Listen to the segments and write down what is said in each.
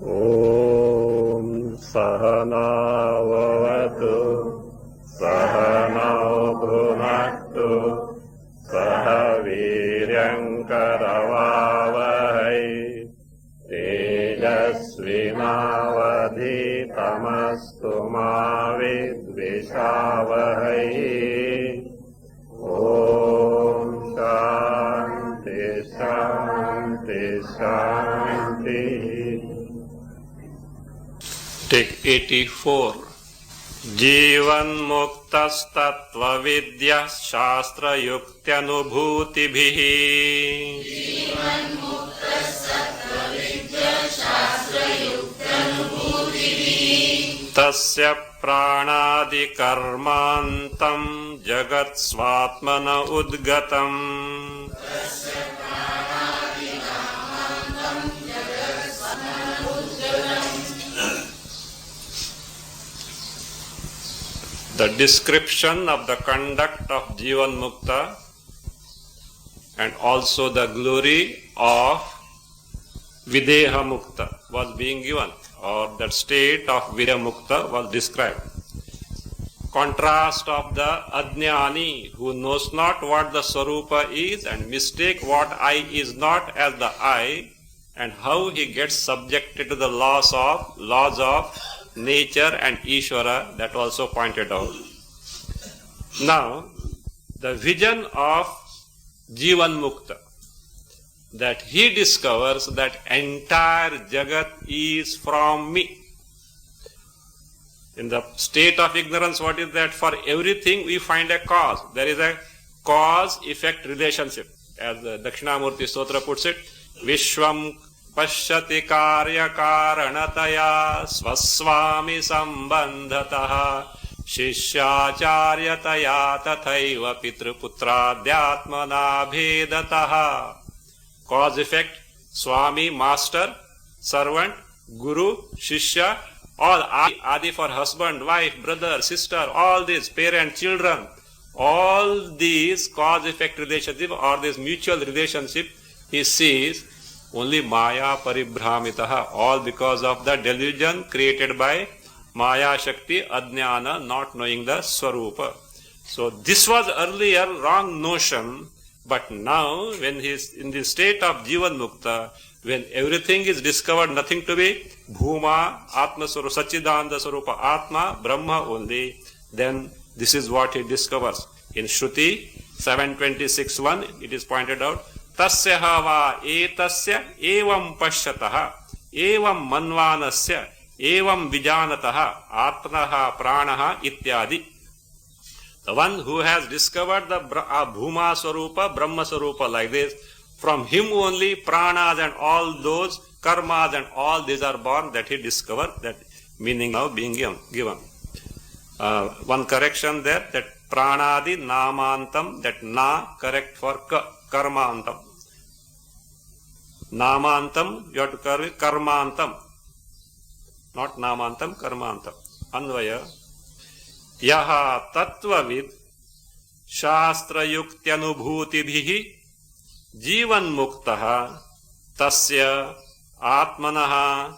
ॐ सहनाववतु सहनौ भुनक्तु सह वीर्यङ्करवावहै तेजस्विनावधीतमस्तु मा विद्विषावहै। ॐ शान्ति शान्ति शान्तिः। Take 84. जीवन्मुक्तस्तत्त्वविद्यः शास्त्रयुक्त्यनुभूतिभिः तस्य प्राणादिकर्मान्तं जगत्स्वात्मन उद्गतम्। The description of the conduct of Jivan Mukta and also the glory of Videha Mukta was being given, or that state of Videha Mukta was described. Contrast of the Ajnani, who knows not what the Swarupa is and mistake what I is not as the I, and how he gets subjected to the laws of nature and Ishvara, that also pointed out. Now, the vision of Jivan Mukta, that he discovers that entire Jagat is from me. In the state of ignorance, what is that? For everything we find a cause. There is a cause-effect relationship. As the Dakshinamurti Stotra puts it, Vishwam Pashyati karya karanataya swaswami sambandhataha shishyacharyataya tathaiva pitruputradhyatmana bhedataha. Cause effect, Swami, master, servant, guru, shishya, all adi for husband, wife, brother, sister, all these parent, children, all these cause effect relationship or this mutual relationship he sees only Maya paribhramitaha, all because of the delusion created by Maya Shakti, Ajnana, not knowing the Swarupa. So this was earlier wrong notion, but now when he is in the state of Jivan Mukta, when everything is discovered nothing to be Bhuma, Atma Swarupa, Satchidananda Swarupa, Atma, Brahma only, then this is what he discovers. In Shruti 726.1 it is pointed out, Tasya hava etasya evam pashyataha evam manvanasya evam vijanataha atmanaha pranaha ityadi. The one who has discovered the Bhuma Swarupa, Brahma Swarupa like this, from him only pranas and all those karmas and all these are born, that he discovered, that meaning now being given. One correction there, that pranadi namantam, that na correct for karmantam. Namantam, you have to correct karmantam. Not namantam, karmantam. Anvaya. Yaha tattvavid shastra yuktyanubhutibhihi jivan muktaha tasya atmanaha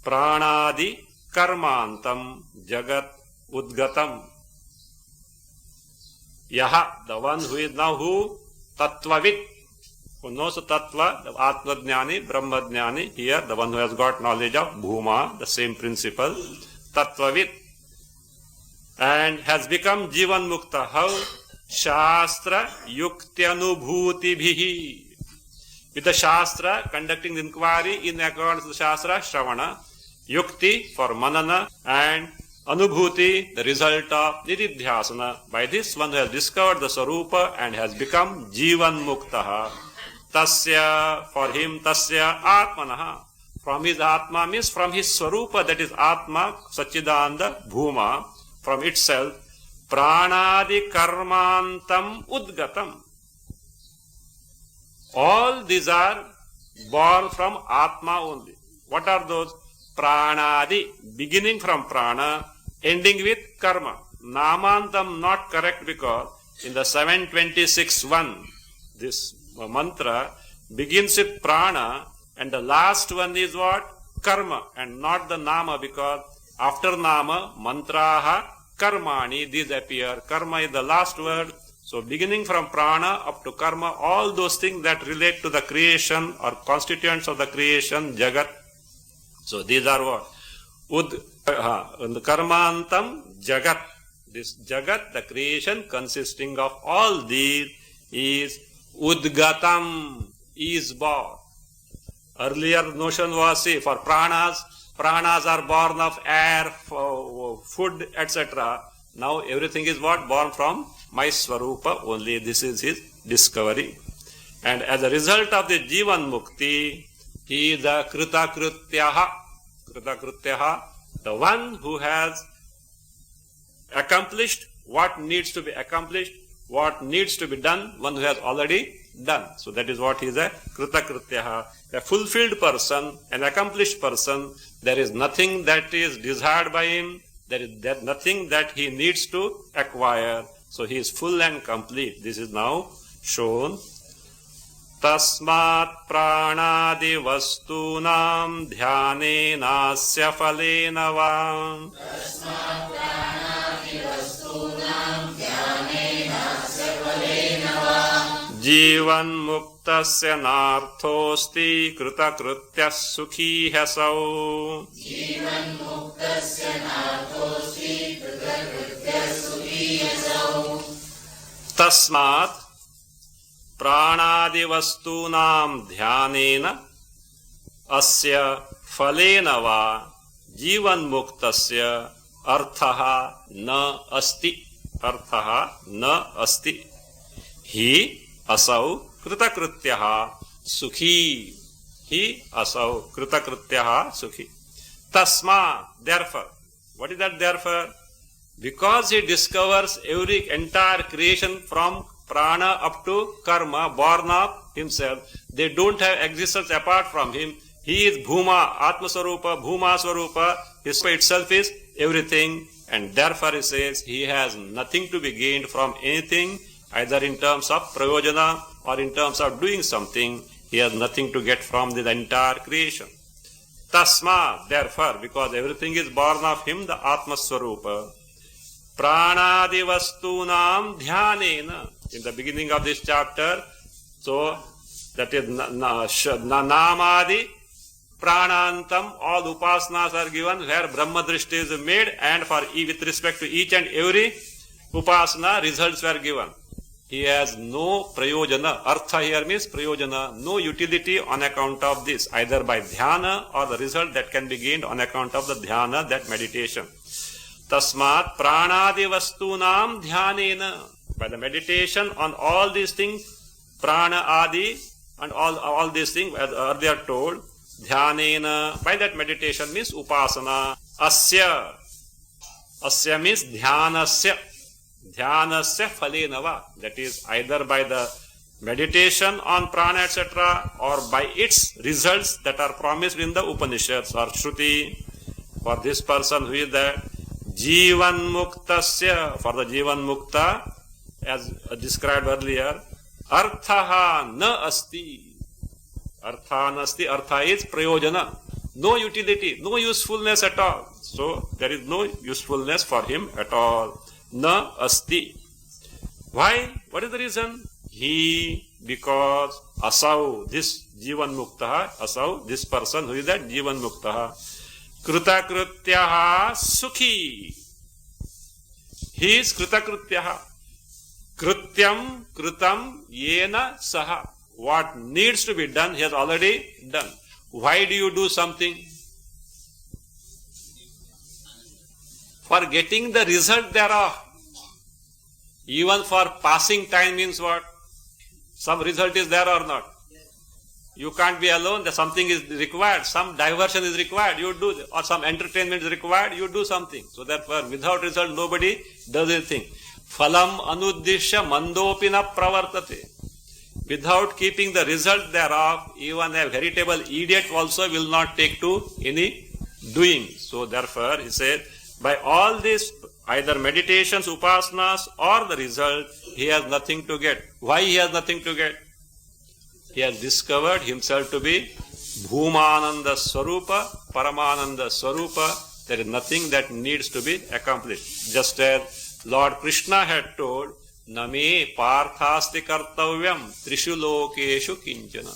pranadi karmantam jagat udgatam. Yaha, the one who is now who? Tattvavid, who knows the tattva, the Atmajnani, Brahmajnani, here the one who has got knowledge of Bhuma, the same principle, Tattvavid, and has become Jivan Mukta. How? Shastra Yuktyanubhuti Bhihi. With the Shastra, conducting the inquiry in accordance with the Shastra, Shravana, Yukti for Manana, and Anubhuti, the result of Nididhyasana. By this one who has discovered the Swarupa and has become Jivan Muktaha. Tasya, for him, Tasya Atmanaha. From his Atma means from his Swarupa, that is Atma, Satchidananda, Bhuma, from itself, Pranadi Karmantam Udgatam. All these are born from Atma only. What are those? Pranadi, beginning from prana, ending with karma. Namantam not correct, because in the 726.1, this mantra begins with prana and the last one is what? karma and not the nama, because after nama, mantraha, karmani, these appear. Karma is the last word. So beginning from prana up to karma, all those things that relate to the creation or constituents of the creation, jagat. So these are what? Karmantam jagat. This jagat, the creation consisting of all these, is udgatam, is born. Earlier notion was, see, for pranas are born of air, food, etc. Now everything is what? Born from my Swarupa only. This is his discovery. And as a result of the Jivan Mukti, he is the Kritakrityaha. Kritakrityaha, the one who has accomplished what needs to be accomplished, what needs to be done, one who has already done. So that is what he is, a Kritakrityaha, a fulfilled person, an accomplished person. There is nothing that is desired by him, there is nothing that he needs to acquire. So he is full and complete. This is now shown. Tasmat pranadi vastunam dhyane nasya falena vam. Jivan muktasya narthosti kritakrityas sukhi hasau. Jivan muktasya narthosti kritakrityas sukhi hasau. Tasmat pranadi vastunam dhyanena asya falena va jivan muktasya arthaha na asti. Arthaha na asti. He asau kritakrityaha sukhi. He asau kritakrityaha sukhi. Tasma, therefore. What is that therefore? Because he discovers every entire creation from prana up to karma, born of himself. They don't have existence apart from him. He is Bhuma, Atma Swarupa, Bhuma Swarupa. His itself is everything. And therefore he says he has nothing to be gained from anything, either in terms of prayojana or in terms of doing something. He has nothing to get from the entire creation. Tasma, therefore, because everything is born of him, the Atma Swarupa. Pranadi vastunam dhyanena. In the beginning of this chapter, so that is namadi, pranantam, all upasanas are given where Brahma Drishti is made, and for with respect to each and every upasana, results were given. He has no prayojana. Artha here means prayojana, no utility on account of this, either by dhyana or the result that can be gained on account of the dhyana, that meditation. Tasmat pranadi vastunam dhyanena. By the meditation on all these things, prana adi and all these things, as earlier told, dhyanena, by that meditation means upasana. Asya. Asya means dhyanasya. Dhyanasya falenava. That is either by the meditation on prana, etc., or by its results that are promised in the Upanishads or Shruti. For this person who is that Jivan Muktasya, for the Jivan Mukta, as described earlier, Arthaha na asti. Artha na asti. Artha is prayojana. No utility, no usefulness at all. So there is no usefulness for him at all. Na asti. Why? What is the reason? He, because asau, this Jivan Muktaha, asau, this person who is that Jivan Muktaha, Kritakrityaha sukhi. He is Kritakrityaha. Krityam, kritam, yena saha. What needs to be done, he has already done. Why do you do something? For getting the result thereof. Even for passing time means what? Some result is there or not? You can't be alone, that something is required, some diversion is required, you do, or some entertainment is required, you do something. So therefore, without result, nobody does anything. Phalam anuddishya mandopina pravartate. Without keeping the result thereof, even a veritable idiot also will not take to any doing. So therefore, he said, by all this, either meditations, upasanas, or the result, he has nothing to get. Why he has nothing to get? He has discovered himself to be Bhumananda Swarupa, Paramananda Swarupa, there is nothing that needs to be accomplished. Just as Lord Krishna had told, Name Parthasti Kartavyam Trishu Lokeshu Kinchana.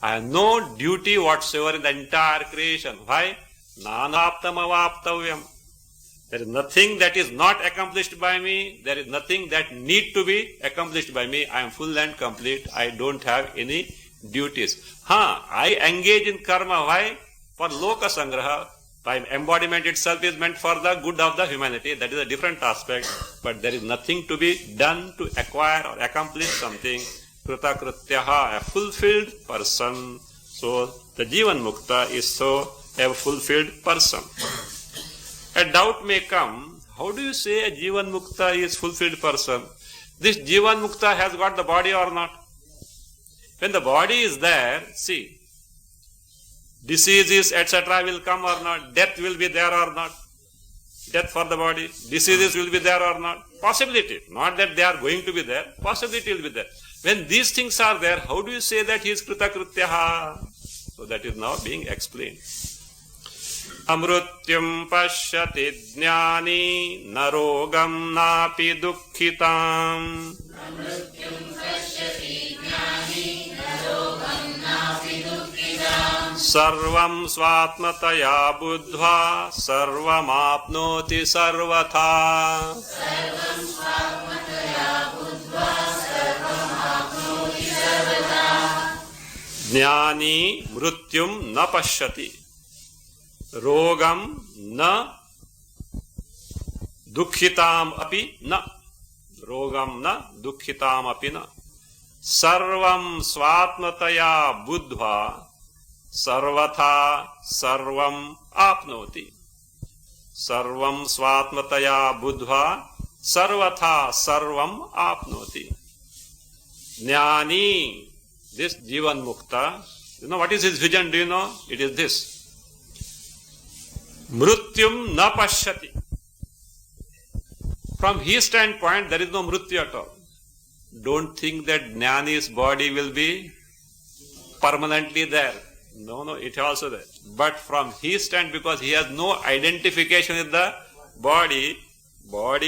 I have no duty whatsoever in the entire creation. Why? Nanaptam avaptavyam. There is nothing that is not accomplished by me. There is nothing that need to be accomplished by me. I am full and complete. I don't have any duties. I engage in karma. Why? For loka sangraha. By embodiment itself is meant for the good of the humanity. That is a different aspect. But there is nothing to be done to acquire or accomplish something. Kritakrityaha, a fulfilled person. So the Jivan Mukta is so a fulfilled person. A doubt may come, how do you say a Jivan Mukta is fulfilled person? This Jivan Mukta has got the body or not? When the body is there, see, diseases etc. will come or not, death will be there or not, death for the body, diseases will be there or not, possibility, not that they are going to be there, possibility will be there. When these things are there, how do you say that he is Kritakrityaha? So that is now being explained. Amrutyam pashyati jnani narogam napi dukkhitam. Sarvam svatmataya buddhva sarvam apnoti sarvatha. Jnani mrutyum na pashyati. Rogam na dukkhitam api na. Rogam na dukkhitam api na. Sarvam svatmataya buddhva sarvatha sarvam apnoti. Sarvam svatmataya buddhva sarvatha sarvam apnoti. Jnani, this Jivan Mukta, you know what is his vision, do you know? It is this. Mrutyum na pashyati. From his standpoint, there is no mrityu at all. Don't think that Jnani's body will be permanently there. No, it is also there. But from his stand, because he has no identification with the body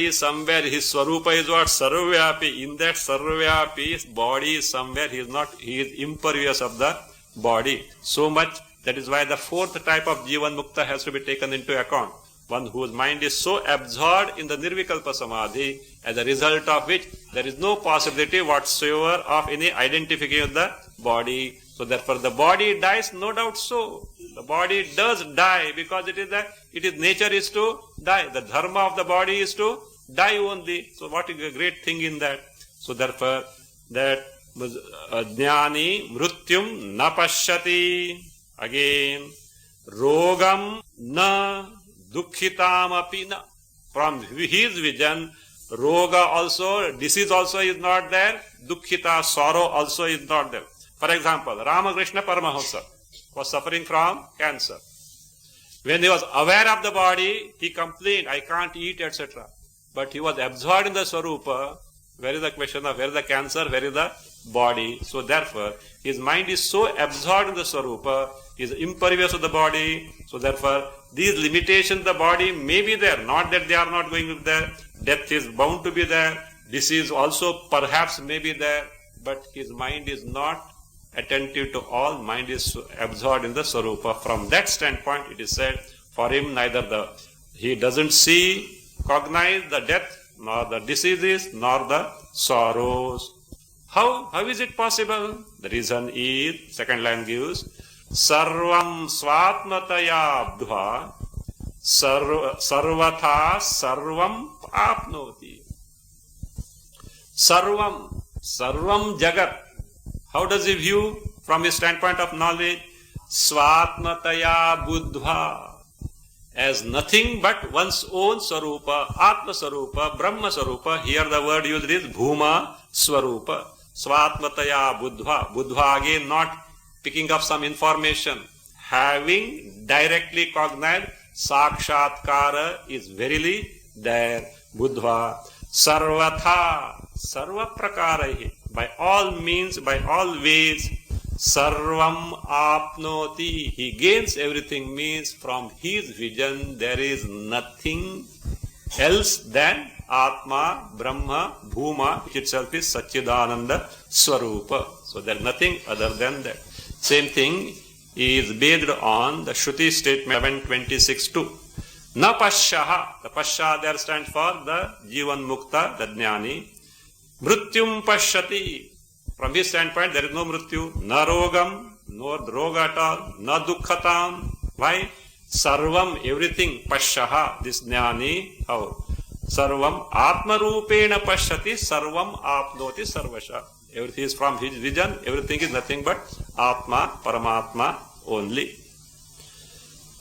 is somewhere, his Swarupa is what? Sarvyapi. In that Sarvyapi, body is somewhere, he is impervious of the body. So much. That is why the fourth type of Jivan Mukta has to be taken into account. One whose mind is so absorbed in the Nirvikalpa Samadhi, as a result of which there is no possibility whatsoever of any identification of the body. So therefore the body dies, no doubt so. The body does die because it is nature is to die. The dharma of the body is to die only. So what is a great thing in that? So therefore that Jnani mrutyum na pashyati. Again, rogam na dukkhitam api na. From his vision, roga also, disease also is not there, dukkhita, sorrow also is not there. For example, Ramakrishna Paramahamsa was suffering from cancer. When he was aware of the body, he complained, I can't eat, etc. But he was absorbed in the Swarupa. Where is the question of where is the cancer, where is the body? So therefore, his mind is so absorbed in the Swarupa, he is impervious of the body. So therefore, these limitations the body may be there, not that they are not going to be there. Death is bound to be there. Disease also perhaps may be there. But his mind is not attentive to all. Mind is absorbed in the Swarupa. From that standpoint, it is said, for him he doesn't cognize the death, nor the diseases, nor the sorrows. How is it possible? The reason is, second line gives, Sarvam svatmataya bdhva sarvatha sarvam apnoti. Sarvam jagat. How does he view from his standpoint of knowledge? Svatmataya buddhva. As nothing but one's own Swarupa, Atma Swarupa, Brahma Swarupa. Here the word used is Bhuma Swarupa. Svatmataya buddhva. Buddhva again not picking up some information. Having directly cognized, Sakshatkara is verily there. Buddhva. Sarvatha. Sarva prakarahi. By all means, by all ways, Sarvam apnoti. He gains everything means from his vision there is nothing else than Atma, Brahma, Bhuma, which itself is Satchidananda Swarupa. So there is nothing other than that. Same thing is based on the Shruti statement 726.2. Na Pashyaha. The Pashya there stands for the Jivan Mukta, the Jnani. Mrityum Pashyati. From his standpoint, there is no Mrityu, na Rogam, no Roga at all, na Dukkhatam. Why? Sarvam, everything, Pashyaha, this Jnani, how? Sarvam Atma Rupena Pashyati, Sarvam Apnoti Sarvasha. Everything is from his vision, everything is nothing but Atma, Paramatma only.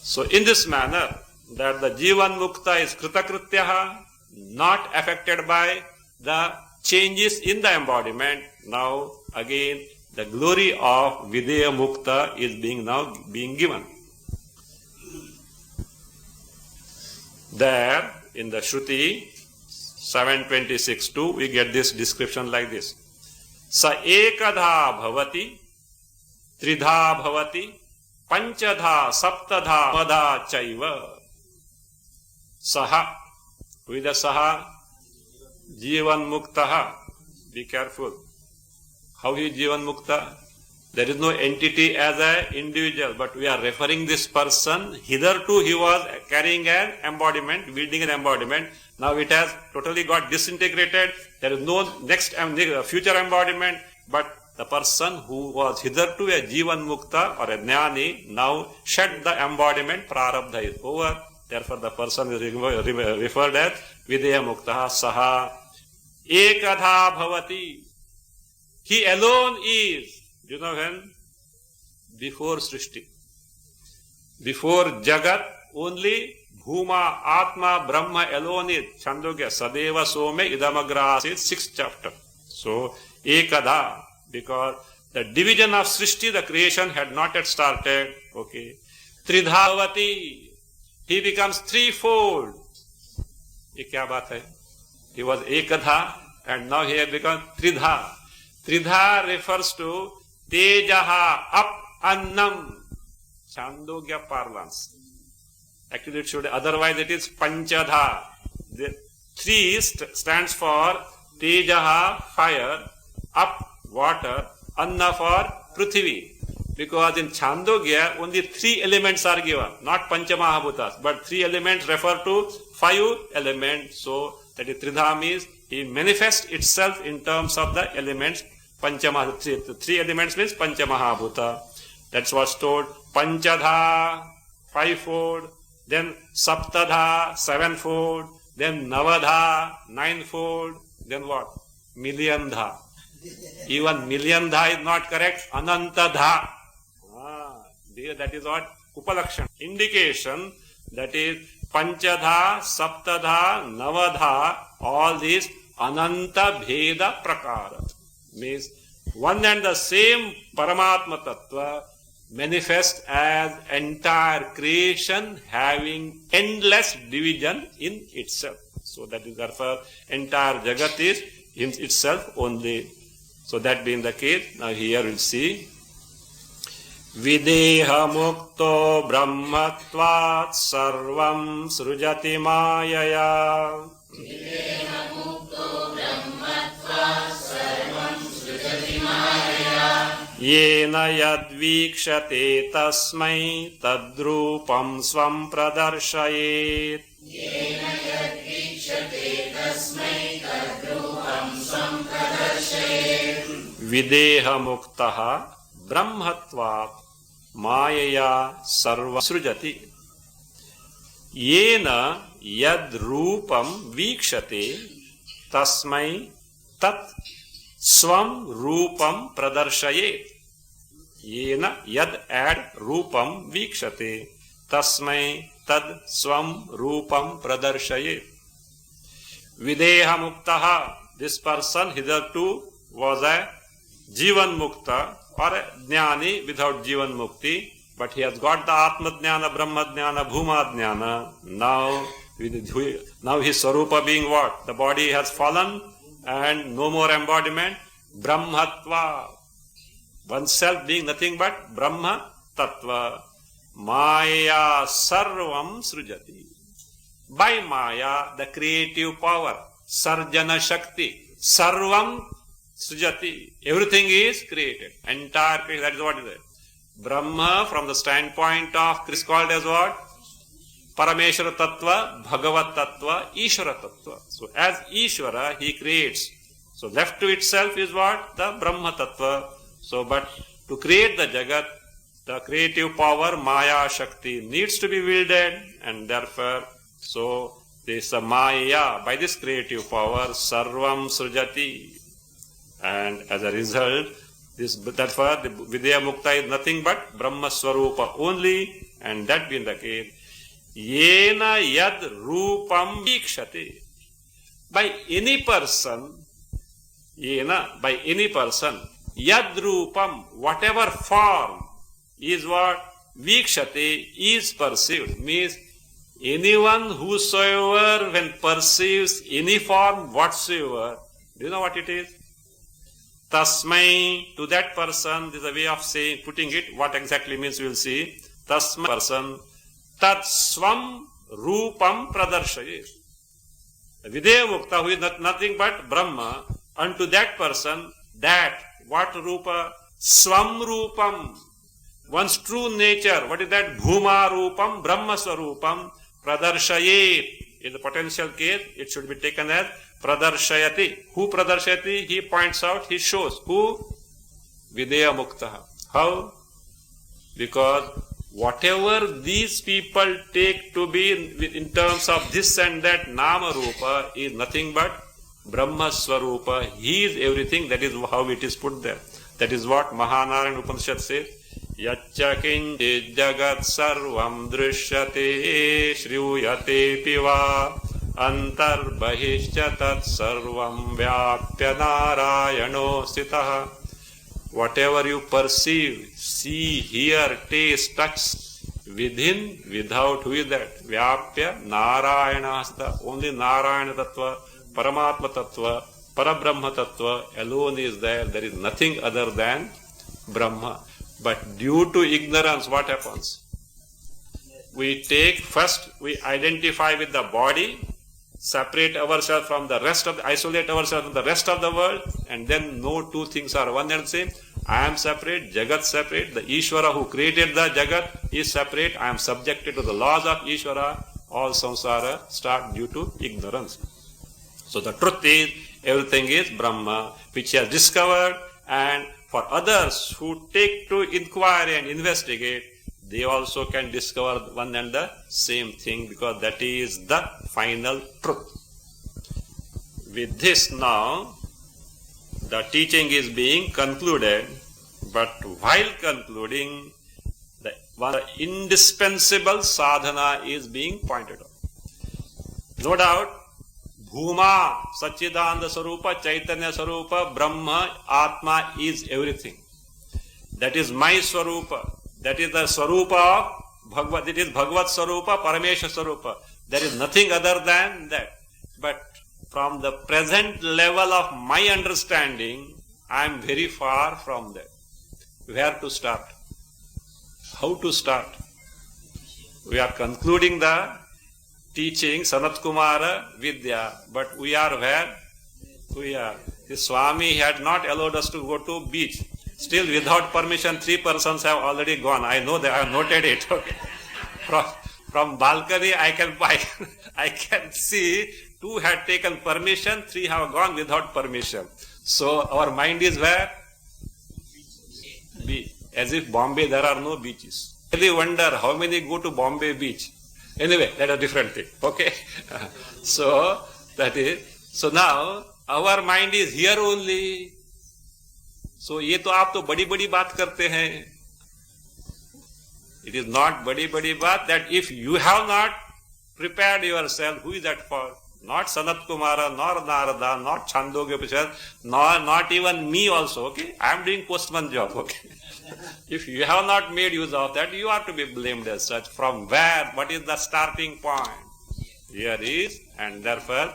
So in this manner, that the Jivan Mukta is Kritakrityaha, not affected by the changes in the embodiment. Now again the glory of Videya Mukta is being given. There in the Shruti 726.2 we get this description like this. Sa ekadha bhavati, tridha bhavati, panchadha, saptadha, madha chaiva. Saha. Who is the Saha? Jivan Muktaha. Be careful. How is Jivan Mukta? There is no entity as an individual, but we are referring this person. Hitherto he was carrying an embodiment, building an embodiment. Now it has totally got disintegrated. There is no next future embodiment, but the person who was hitherto a Jivan Mukta or a Jnani now shed the embodiment, Prarabdha is over. Therefore the person is referred as Videya Muktaha Saha. Ekadha bhavati. He alone is. You know when? Before Srishti. Before Jagat, only Bhuma, Atma, Brahma alone is. Chandogya, Sadeva Some Idamagra is 6th chapter. So, Ekadha, because the division of Srishti, the creation had not yet started. Okay. Tridhavati, he becomes threefold. Ye kya baat hai? He was Ekadha and now he has become Tridha. Tridha refers to Tejaha, up, Annam, Chandogya parlance. Actually it should, otherwise it is Panchadha. The 3 stands for Tejaha, fire, up, water, Anna for Prithvi. Because in Chandogya only 3 elements are given, not Panchamahabhutas, but 3 elements refer to 5 elements. So that is Tridha means he manifests itself in terms of the elements. Panchamaha, 3 elements means Panchamahabhuta. That's what's told. Panchadha, 5-fold. Then Saptadha, 7-fold. Then Navadha, 9-fold. Then what? Million-dha. Even million-dha is not correct. Ananta-dha. That is what? Upalakshan. Indication that is Panchadha, Saptadha, Navadha, all these Ananta Bheda Prakara. Means one and the same Paramatma Tattva manifest as entire creation having endless division in itself. So that is therefore entire Jagat is in itself only. So that being the case, now here we'll see. Videha mukto brahmatvat sarvam srujati mayaya. Videha mukto brahmatvat sarvam srujati mayaya. Yena yadvikshate tasmai tadrupam svam pradarshayet. Yena yadvikshate tasmai tadrupam svam pradarshayet. Videha muktaha brahmatvat Mayaya sarva srujati. Yena yad rupam vikshate tasmai tat swam rupam pradarshayet. Yena yad add rupam vikshate tasmai tad swam rupam pradarshayet. Videha muktaha. This person hitherto was a Jivan Mukta or a Jnani without Jivan Mukti, but he has got the Atma Jnana, Brahma Jnana, Bhuma Jnana. Now his Sarupa being what? The body has fallen and no more embodiment. Brahmatva. oneself being nothing but Brahma Tattva. Maya Sarvam Srujati. By Maya, the creative power, Sarjana Shakti, Sarvam Srujati. Everything is created. Entire creation, that is what is it. Brahma, from the standpoint of, is called as what? Parameshwara Tattva, Bhagavat Tattva, Ishvara Tattva. So as Ishvara, he creates. So left to itself is what? The Brahma Tattva. So but to create the Jagat, the creative power, Maya Shakti, needs to be wielded, and therefore, so this Maya, by this creative power, Sarvam Srujati. And as a result, therefore, the Vidya Mukta is nothing but Brahma Swarupa only, and that being the case, Yena Yad Rupam Vikshate. By any person, Yena, by any person, Yad Rupam, whatever form, is what? Vikshate, is perceived. Means anyone whosoever, when perceives any form whatsoever, do you know what it is? Tasmai, to that person, this is a way of saying, putting it, what exactly means we will see. Tasmai person, tat swam rupam pradarshayet. Videya Mukta, who is nothing but Brahma, unto that person, that, what rupa? Swam rupam. One's true nature, what is that? Bhuma rupam, Brahma swarupam, pradarshayet. In the potential case, it should be taken as pradarshayati. Who pradarshayati? He points out, he shows. Who? Videya Mukta. How? Because whatever these people take to be in terms of this and that Nama Rupa is nothing but Brahma Swarupa. He is everything. That is how it is put there. That is what Mahanarayan Upanishad says. Yacca kinchid jagat sarvam drishyate shruyate piva antarbahishya tat sarvam vyapya narayano sthitah. Whatever you perceive, see, hear, taste, touch, within, without, who is that? Vyapya Narayana Hasta. Only Narayana Tattva, Paramatma Tattva, Parabrahma Tattva alone is there. There is nothing other than Brahma. But due to ignorance, what happens? We take, first we identify with the body, separate ourselves from the rest of, isolate ourselves from the rest of the world, and then no two things are one and same. I am separate, Jagat separate, the Ishvara who created the Jagat is separate, I am subjected to the laws of Ishvara. All samsara start due to ignorance. So the truth is, everything is Brahma, which he has discovered, and for others who take to inquire and investigate, they also can discover one and the same thing, because that is the final truth. With this now, the teaching is being concluded, but while concluding, the one indispensable sadhana is being pointed out. No doubt, Bhuma, Satchidananda Sarupa, Chaitanya Sarupa, Brahma, Atma is everything. That is my Swarupa. That is the Swarupa of Bhagavad. It is Bhagavad Swarupa, Paramesha Swarupa. There is nothing other than that. But from the present level of my understanding, I am very far from that. Where to start? How to start? We are concluding the teaching Sanat Kumara Vidya, but we are where? We are. The Swami had not allowed us to go to beach. Still, without permission, 3 persons have already gone. I know that, I have noted it. Okay. From balcony, I can see 2 had taken permission, 3 have gone without permission. So our mind is where? Beach. As if Bombay there are no beaches. I really wonder how many go to Bombay beach. Anyway, that is a different thing. Okay. So that is. So now our mind is here only. So ये तो आप तो बड़ी-बड़ी बात करते हैं. It is not badi baat that if you have not prepared yourself, who is that for? Not Sanat Kumara, nor Narada, not Chandogya Upanishad, not even me also, okay? I am doing postman job, okay? If you have not made use of that, you are to be blamed as such. From where? What is the starting point? Here is, and therefore,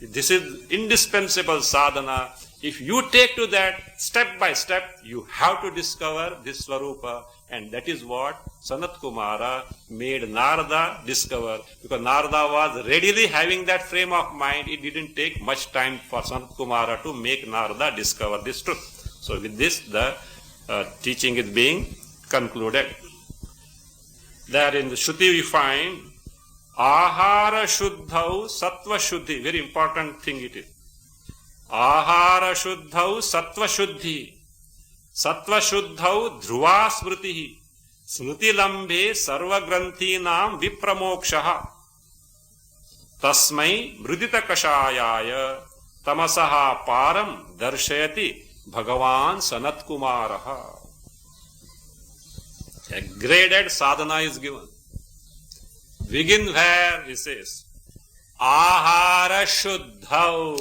this is indispensable sadhana. If you take to that step by step, you have to discover this Swarupa, and that is what Sanat Kumara made Narada discover. Because Narada was readily having that frame of mind, it didn't take much time for Sanat Kumara to make Narada discover this truth. So with this, the teaching is being concluded. There in the Shruti we find Ahara Shuddhau Sattva Shuddhi. Very important thing it is. Ahara Shuddhau Sattva Shuddhi. Sattva Shuddhau Dhruva Smritihi. Smriti Lambe Sarva Granthinam Vipramokshaha. Tasmai Mridita Kashayaya Tamasaha Param Darshayati Bhagavan Sanat Kumaraha. A graded sadhana is given. Begin where? He says, Ahara Shuddhau.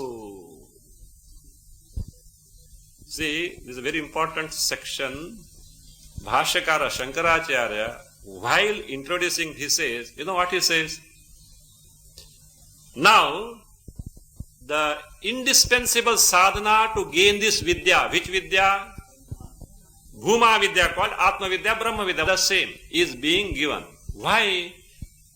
See, this is a very important section. Bhashyakara Shankaracharya, while introducing, he says, you know what he says? Now, the indispensable sadhana to gain this vidya, which vidya? Bhuma vidya called Atma vidya, Brahma vidya, the same, is being given. Why?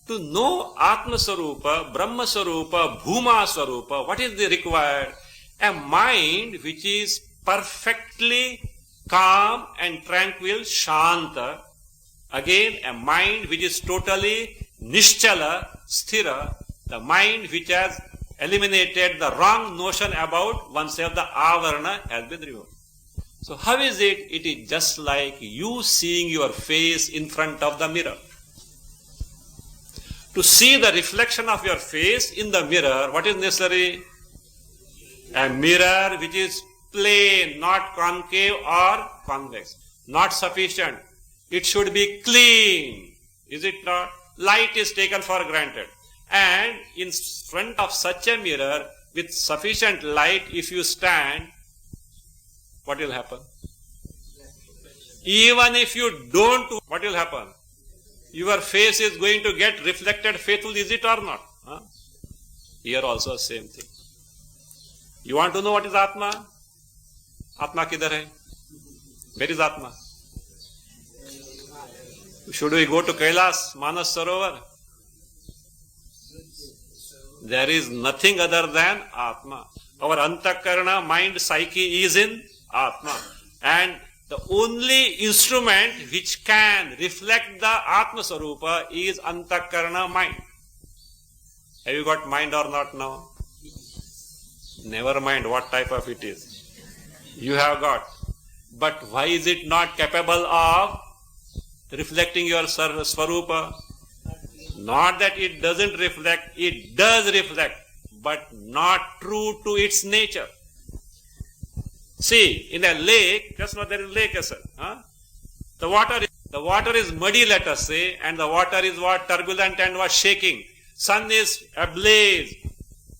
To know Atma Swarupa, Brahma Swarupa, Bhuma Swarupa, what is the required? A mind which is perfectly calm and tranquil, Shanta. Again, a mind which is totally Nishchala, Sthira. The mind which has eliminated the wrong notion about oneself, the Avarana has been removed. So how is it? It is just like you seeing your face in front of the mirror. To see the reflection of your face in the mirror, what is necessary? A mirror which is plain, not concave or convex. Not sufficient. It should be clean. Is it not? Light is taken for granted. And in front of such a mirror, with sufficient light, if you stand, what will happen? Even if you don't, what will happen? Your face is going to get reflected faithful, is it or not? Huh? Here also same thing. You want to know what is Atma? Atma kidhar hai? Where is Atma? Should we go to Kailas, Manas Sarovar? There is nothing other than Atma. Our Antakarana, mind, psyche is in Atma. And the only instrument which can reflect the Atma Swarupa is Antakarana, mind. Have you got mind or not now? Never mind what type of it is. You have got. But why is it not capable of reflecting your Swarupa? Not that it doesn't reflect, it does reflect, but not true to its nature. See, in a lake, just now there is a lake, sir. Huh? The water is muddy, let us say, and the water is what? Turbulent and what? Shaking. Sun is ablaze.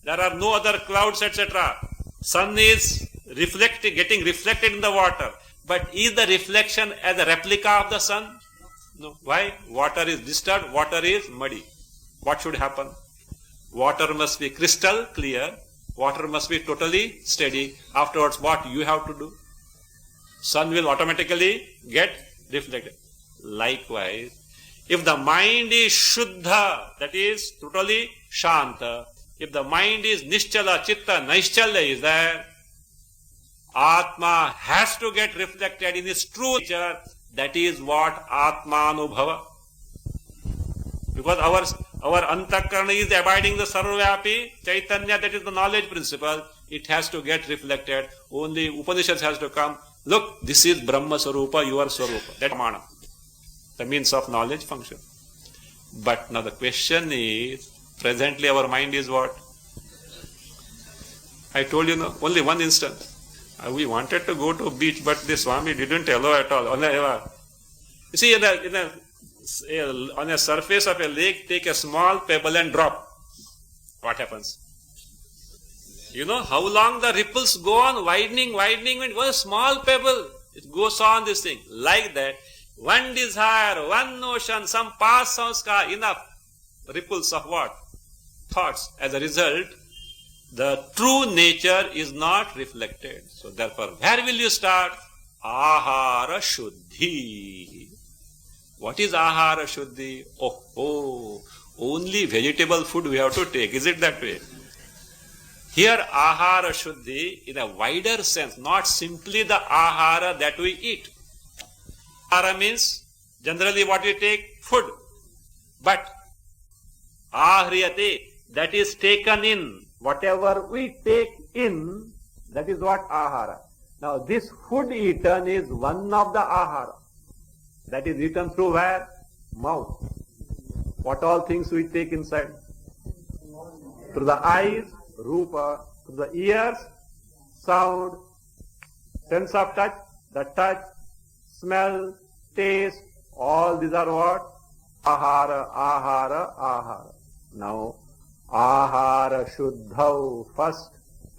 There are no other clouds, etc. Sun is getting reflected in the water. But is the reflection as a replica of the sun? No. Why? Water is disturbed, water is muddy. What should happen? Water must be crystal clear. Water must be totally steady. Afterwards, what you have to do? Sun will automatically get reflected. Likewise, if the mind is Shuddha, that is totally Shanta, if the mind is Nishchala, Chitta, Naishchalya is there, Atma has to get reflected in its true nature. That is what Atmanubhava. Because our Antakarana is abiding the Sarvavyapi Chaitanya, that is the knowledge principle. It has to get reflected. Only Upanishads has to come. Look, this is Brahma Swarupa, your Swarupa. That Mana. The means of knowledge function. But now the question is, presently our mind is what? I told you no, only one instance. We wanted to go to beach, but the Swami didn't allow at all. You see, on a surface of a lake, take a small pebble and drop. What happens? You know how long the ripples go on widening, when one small pebble, it goes on this thing. Like that, one desire, one notion, some past sanskar, enough ripples of what? Thoughts. As a result, the true nature is not reflected. So therefore, where will you start? Ahara Shuddhi. What is Ahara Shuddhi? Only vegetable food we have to take. Is it that way? Here Ahara Shuddhi in a wider sense, not simply the Ahara that we eat. Ahara means generally what we take? Food. But Ahriyate, that is taken in. Whatever we take in, that is what Ahara. Now this food eaten is one of the Ahara. That is eaten through where? Mouth. What all things we take inside? Through the eyes, Rupa. Through the ears, sound. Sense of touch, the touch, smell, taste. All these are what? Ahara, Ahara, Ahara. Now, Ahara Shuddhau. First,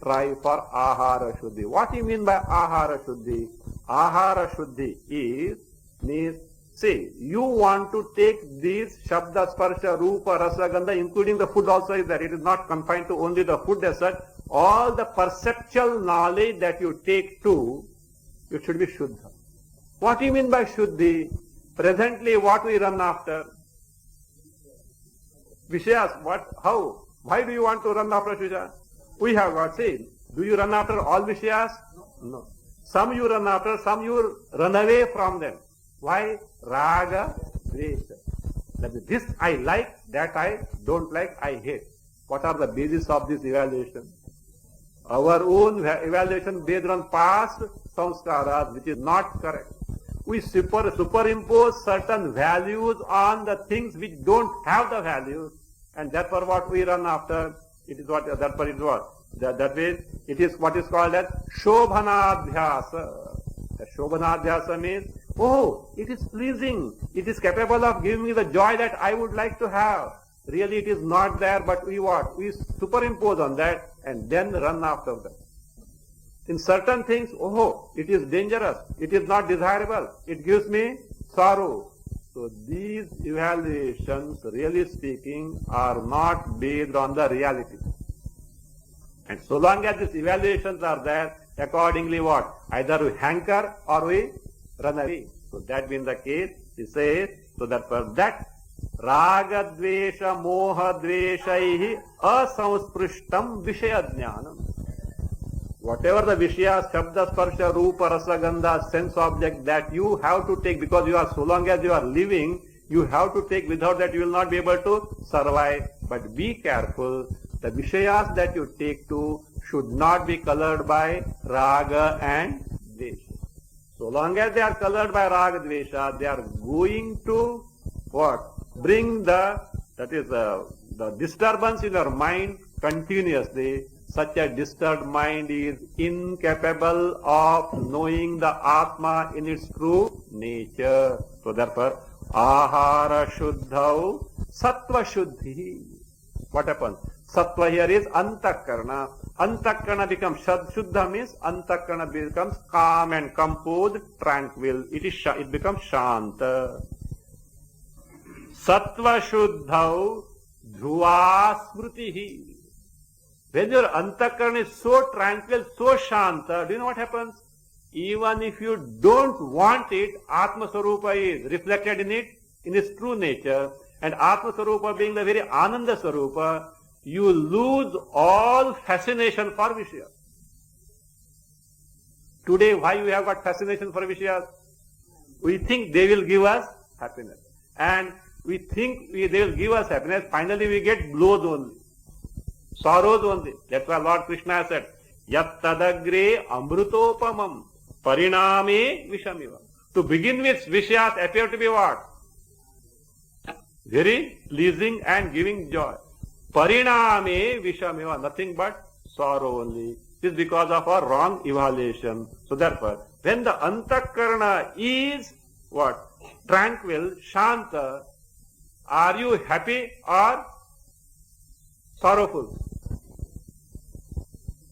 try for Ahara Shuddhi. What do you mean by Ahara Shuddhi? Ahara Shuddhi means, see, you want to take these Shabda, Sparsha, Rupa, Rasa, Gandha, including the food also is there. It is not confined to only the food as such. All the perceptual knowledge that you take to, it should be Shuddha. What do you mean by Shuddhi? Presently, what we run after? Vishayas, what, how? Why do you want to run after Vishayas? We have got, see, do you run after all Vishayas? No. Some you run after, some you run away from them. Why? Raga, Dvesha. That is, this I like, that I don't like, I hate. What are the basis of this evaluation? Our own evaluation based on past samskaras, which is not correct. We superimpose certain values on the things which don't have the values, and therefore what we run after, it is what, therefore it is what? That way, it is what is called as Shobhanadhyasa. The Shobhanadhyasa means, it is pleasing, it is capable of giving me the joy that I would like to have. Really it is not there, but we what? We superimpose on that and then run after that. In certain things, it is dangerous, it is not desirable, it gives me sorrow. So these evaluations, really speaking, are not based on the reality. And so long as these evaluations are there, accordingly what? Either we hanker or we run away. So that being the case, he says, so that for that, Raga Dvesha Moha Dveshaihi Asamsprishtam Vishayajnanam. Whatever the Vishayas, Shabda, Sparsha, Rupa, Rasa, Gandha, sense object that you have to take, because you are, so long as you are living, you have to take, without that you will not be able to survive. But be careful, the Vishayas that you take to should not be colored by Raga and Dvesha. So long as they are colored by Raga, Dvesha, they are going to what? Bring the disturbance in your mind continuously. Such a disturbed mind is incapable of knowing the Atma in its true nature. So therefore, Ahara Shuddhau Sattva Shuddhi. What happens? Sattva here is Antakarna. Antakarna becomes Shuddha means Antakarna becomes calm and composed, tranquil. It becomes Shanta. Sattva Shuddhau Dhruva Smritihi. When your Antakarna is so tranquil, so Shanta, do you know what happens? Even if you don't want it, Atma Sarupa is reflected in it, in its true nature. And Atma Sarupa being the very Ananda Sarupa, you lose all fascination for Vishya. Today, why we have got fascination for Vishya? We think they will give us happiness. And we think they will give us happiness. Finally, we get blows only. Sorrows only. That's why Lord Krishna said, Yat tadagre amrutopamam pariname vishamiva. To begin with, Vishyas appear to be what? Very pleasing and giving joy. Pariname vishamiva. Nothing but sorrow only. This is because of our wrong evaluation. So therefore, when the Antakarna is what? Tranquil, Shanta, are you happy or sorrowful?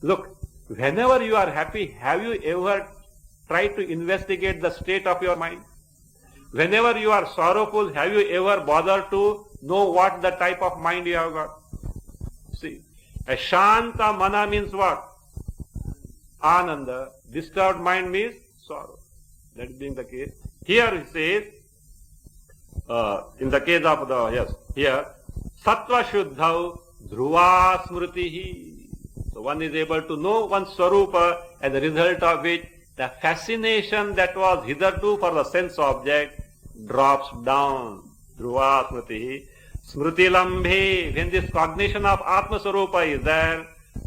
Look, whenever you are happy, have you ever tried to investigate the state of your mind? Whenever you are sorrowful, have you ever bothered to know what the type of mind you have got? See, A Shanta Mana means what? Ananda. Disturbed mind means sorrow. That being the case. Here it says, in the case of here, Sattva Shuddhau Dhruva Smritihi. So one is able to know one's Swarupa, as a result of which the fascination that was hitherto for the sense object drops down. Dhruva Smritihi. Smriti Lambhe, when this cognition of Atma Swarupa is there,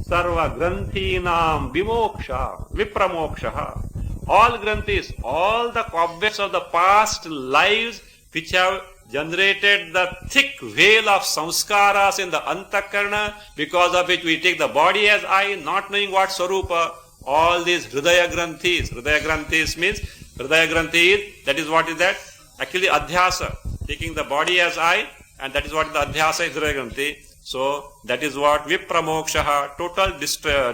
Sarva Granthinam Vimoksha, Vipramoksha. All Granthis, all the objects of the past lives which have generated the thick veil of samskaras in the antakarna, because of which we take the body as I, not knowing what Swarupa, all these Hridaya Granthis means, Hridaya Granthi, that is what is that? Actually Adhyasa, taking the body as I, and that is what the Adhyasa is Hridaya Granthi. So that is what Vipramoksha, total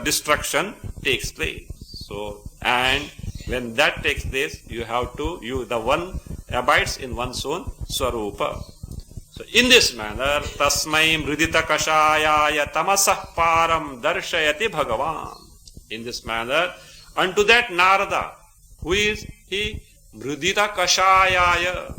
destruction takes place. So, and when that takes place, the one abides in one's own Swarupa. So in this manner, Tasmai Mridita Kashayaya Tamasah Param Darshayati Bhagavan. In this manner, unto that Narada, who is he? Mridita Kashayaya,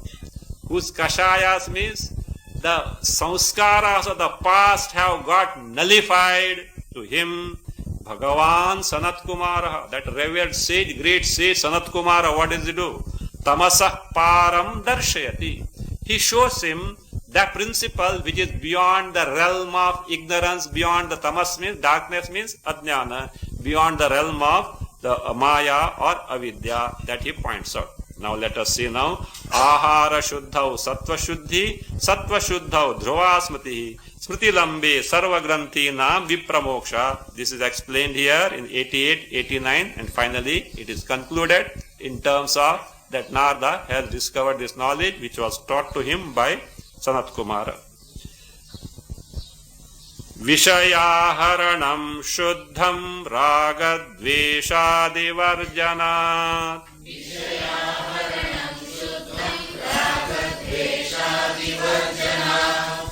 whose Kashayas means the samskaras of the past have got nullified to him. Bhagavan Sanat Kumara, that revered sage, great sage Sanat Kumara, what does he do? Tamasah Param Darshayati. He shows him that principle which is beyond the realm of ignorance, beyond the tamas means darkness means ajnana, beyond the realm of the maya or avidya, that he points out. Now let us see now. Ahara Shuddhau Sattva Shuddhau Dhruva Smritihi Smriti Lambe Sarva Granthi Nam Vipramoksha. This is explained here in 88, 89, and finally it is concluded in terms of that Narada has discovered this knowledge which was taught to him by Sanat Kumara. Vishayaharanam Shuddham Ragadveshadi Varjanat.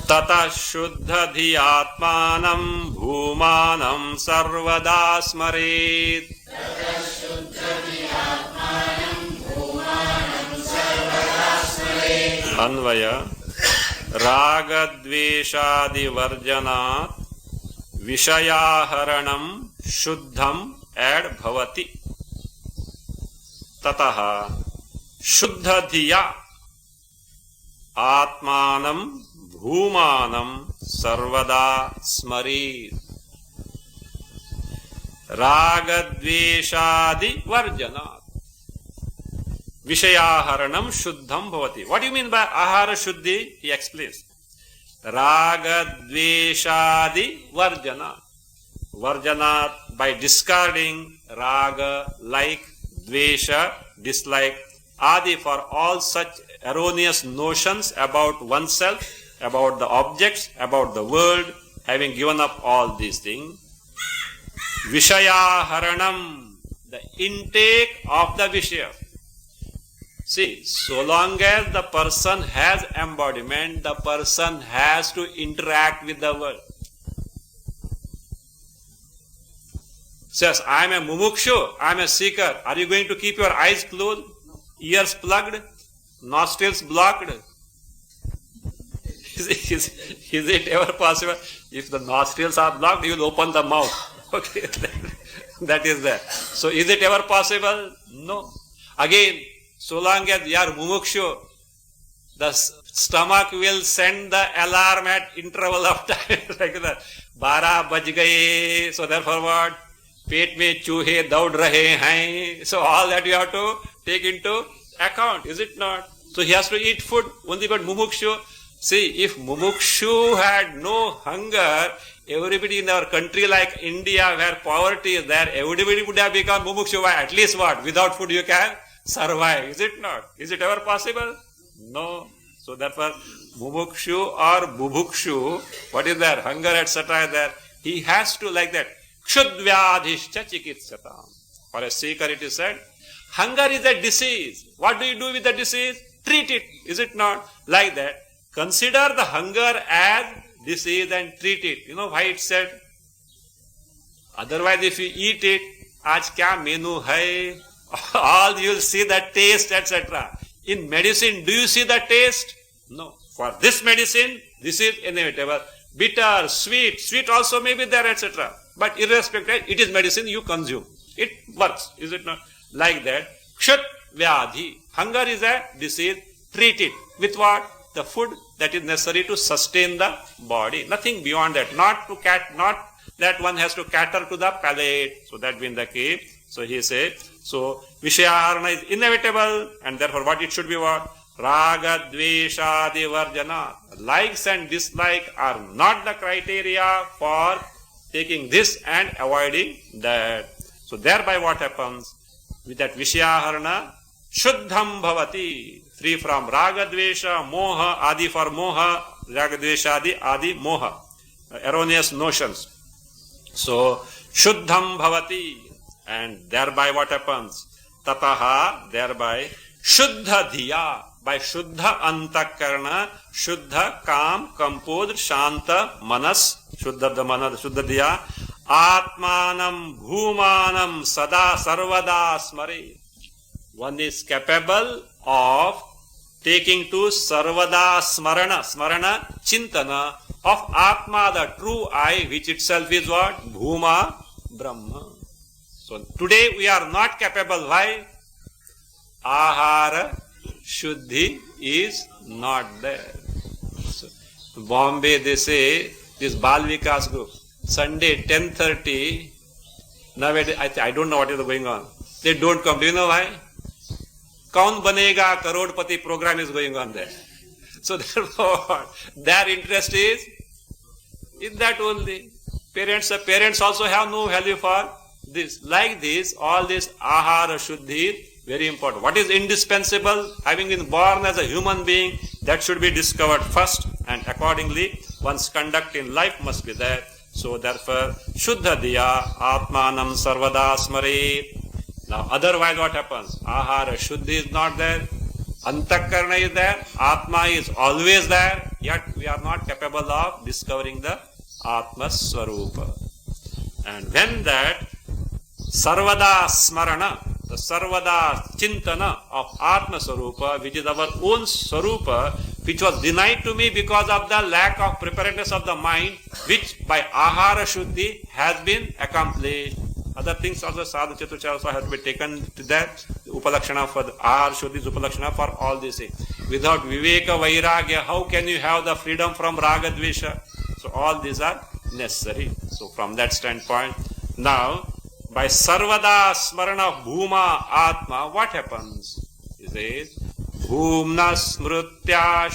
Tata Shuddha Dhiyatmanam Bhumanam Sarvada Smaret. Anvaya Ragadveshadi Varjanat Vishayaharanam Shuddham Ad Bhavati. Tataha Shuddha Dhiya Atmanam Bhumanam Sarvada Smarit. Ragadveshadi Varjanat. Vishayaharanam Shuddham Bhavati. What do you mean by Ahara Shuddhi? He explains. Ragadveshadi Varjanat. Varjanat, by discarding raga, like, dvesha, dislike, adi, for all such erroneous notions about oneself, about the objects, about the world, having given up all these things. Vishayaharanam, the intake of the Vishaya. See, so long as the person has embodiment, the person has to interact with the world. Says, I am a mumukshu, I am a seeker. Are you going to keep your eyes closed, ears plugged, nostrils blocked? Is it ever possible? If the nostrils are blocked, you will open the mouth. Okay, that is there. So is it ever possible? No. Again, so long as you are mumukshu, the stomach will send the alarm at interval of time. Like that. 12 baj gaye. So therefore what? Pet mein choohe daud rahe hain. So all that you have to take into account, is it not? So he has to eat food only but mumukshu. See, if mumukshu had no hunger, everybody in our country like India where poverty is there, everybody would have become mumukshu. At least what? Without food you can survive, is it not? Is it ever possible? No. So therefore, mumukshu or bubukshu, what is there? Hunger, etc. is there. He has to like that. Kshudvyadhishcha chikitsatam. For a seeker it is said, hunger is a disease. What do you do with the disease? Treat it, is it not? Like that. Consider the hunger as disease and treat it. You know why it's said? Otherwise, if you eat it, आज क्या menu है, all you will see the taste, etc. In medicine, do you see the taste? No. For this medicine, this is inevitable. Bitter, sweet also may be there, etc. But irrespective, it is medicine you consume. It works, is it not? Like that. Kshat vyadhi. Hunger is a disease. Treat it. With what? The food that is necessary to sustain the body. Nothing beyond that. Not that one has to cater to the palate. So that being the case. So he said, so Vishayaharana is inevitable, and therefore what it should be what? Raga, Dveshadi, Varjana. Likes and dislikes are not the criteria for taking this and avoiding that. So thereby what happens? With that Vishayaharana, Shuddham Bhavati. Free from Raga, Dvesha, Moha, Adi for Moha, Raga, Dveshadi, Adi, Moha. Erroneous notions. So, Shuddham Bhavati. And thereby what happens? Tataha, thereby, Shuddha Dhiya. By Shuddha Antakarna, Shuddha Kam, composed, Shanta Manas, Shuddha Manas, Shuddha Dhiya, Atmanam Bhumanam Sada Sarvada Smare. One is capable of taking to Sarvada Smarana, Chintana of Atma, the true I, which itself is what? Bhuma, Brahma. So today we are not capable. Why? Ahara Shuddhi is not there. So, Bombay, they say, this Bal Vikas group, Sunday 10:30, nowadays, I don't know what is going on. They don't come. Do you know why? Kaun Banega Karodpati program is going on there. So therefore, their interest is that only. Parents also have no value for this. Like this, all this Ahara Shuddhi is very important. What is indispensable? Having been born as a human being, that should be discovered first, and accordingly, one's conduct in life must be there. So therefore, Shuddha Diya Atmanam Sarvada Smare. Now otherwise what happens? Ahara Shuddhi is not there. Antakarna is there. Atma is always there. Yet we are not capable of discovering the Atma Swarupa. And when that Sarvada Smarana, the Sarvada Chintana of Atma Swarupa, which is our own Swarupa, which was denied to me because of the lack of preparedness of the mind, which by Ahara Shuddhi has been accomplished. Other things also, Sadhu Chaturcha also have to be taken to that. Upalakshana for the Ahara Shuddhi is Upalakshana for all these things. Without Viveka Vairagya, how can you have the freedom from Raga Dvesha? So all these are necessary. So from that standpoint, now, by Sarvada Smarana Bhuma Atma, what happens? He says, Bhumna Smrutya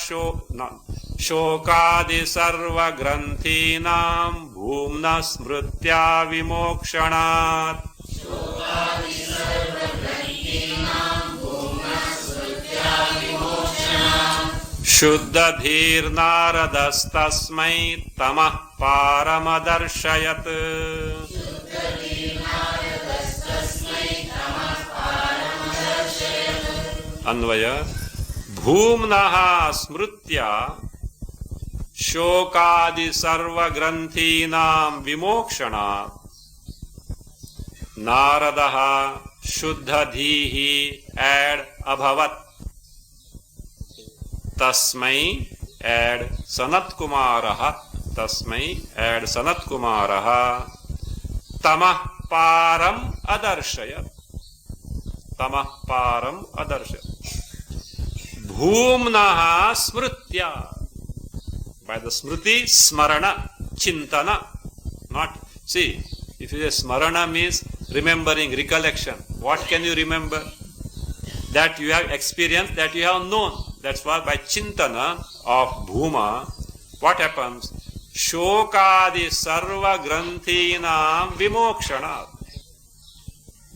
Shokadi Sarva Granthinam Bhumna Smrutya Vimokshanat. Shuddha Dhir Naradastasmai Tamah Paramadarshayat. Anvaya Bhumnaha Smrutya Shokadi Sarva Granthinam Vimokshana Naradaha Shuddha Dhihi Ad Abhavat Tasmai Ad Sanat Kumaraha Tasmai Ad Sanat Kumaraha Tamah Param Adarshayat. Tamah Param Adarshayat. Bhumnaha Smrutya. By the Smriti, Smarana, Chintana. Not, see, if you say Smarana means remembering, recollection. What can you remember? That you have experienced, that you have known. That's why by Chintana of Bhuma, what happens? Shokadi Sarva Granthinam Vimokshana.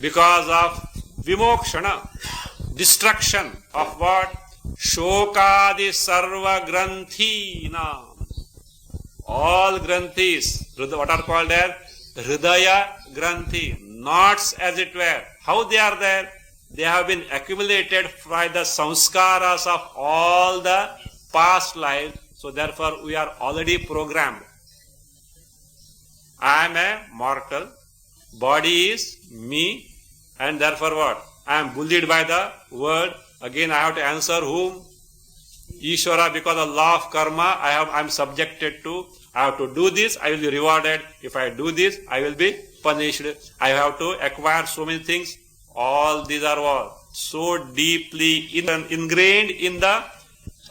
Because of Vimokshana, destruction of what? Shokadi Sarva Granthina. All Granthis, what are called as Hridaya Granthi, knots as it were. How they are there? They have been accumulated by the samskaras of all the past lives. So therefore we are already programmed. I am a mortal. body is me, and therefore what? I am bullied by the world. Again I have to answer whom? Ishvara, because of law of karma, I am subjected to. I have to do this, I will be rewarded. If I do this, I will be punished. I have to acquire so many things. All these are what? So deeply ingrained in the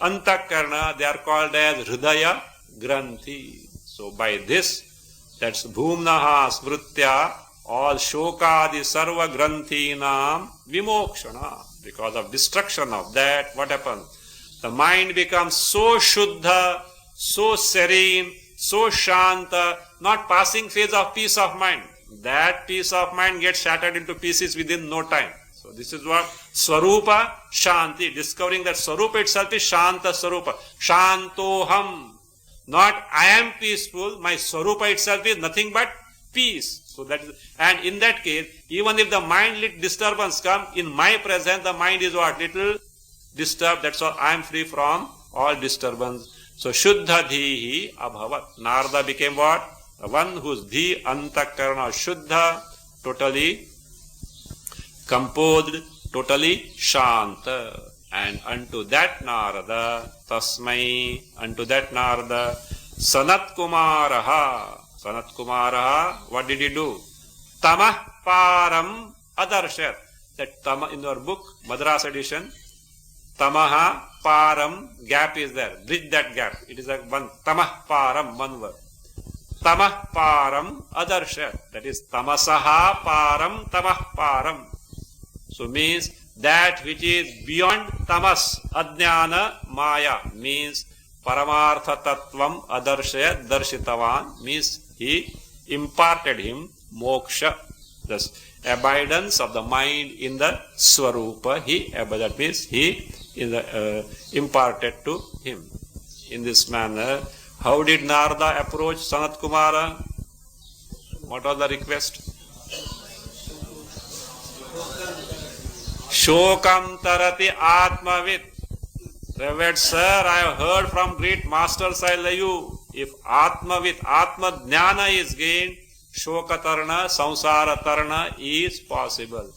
antakarna, they are called as hridaya granthi. So by this, that's bhumnaha smrutya, all shokadi sarva granthinam vimokshana. Because of destruction of that, what happens? The mind becomes so shuddha, so serene, so shanta, not passing phase of peace of mind. That peace of mind gets shattered into pieces within no time. So this is what Swarupa Shanti, discovering that Swarupa itself is Shanta Swarupa. Shantoham, not I am peaceful, my Swarupa itself is nothing but peace. So that is, and in that case, even if the mind lit disturbance come, in my presence the mind is what? Little disturbed, that's all, I am free from all disturbance. So Shuddha Dhihi Abhavat. Narada became what? The one whose Dhi Antakarana Shuddha, totally composed, totally Shanta. And unto that Narada, Tasmai, unto that Narada, Sanat Kumaraha. Sanat Kumaraha, what did he do? Tamah Param Adarshat. That Tama in your book, Madras edition, Tamaha Param, gap is there. Bridge that gap. It is a one. Tamah Param, one word. Tamah Param Adarsha. That is Tamasaha Param Tamah Param. So means that which is beyond Tamas, Adnyana, Maya. Means Paramartha Tattvam Adarshaya Darshitavan. Means he imparted him moksha. Thus, abidance of the mind in the Swarupa. That means he is imparted to him. In this manner, how did Narada approach Sanat Kumara? What was the request? Shokam tarati atmavit. Revered sir, I have heard from great masters like you. If atmavit, atma jnana is gained, shokatarna, samsara tarna is possible.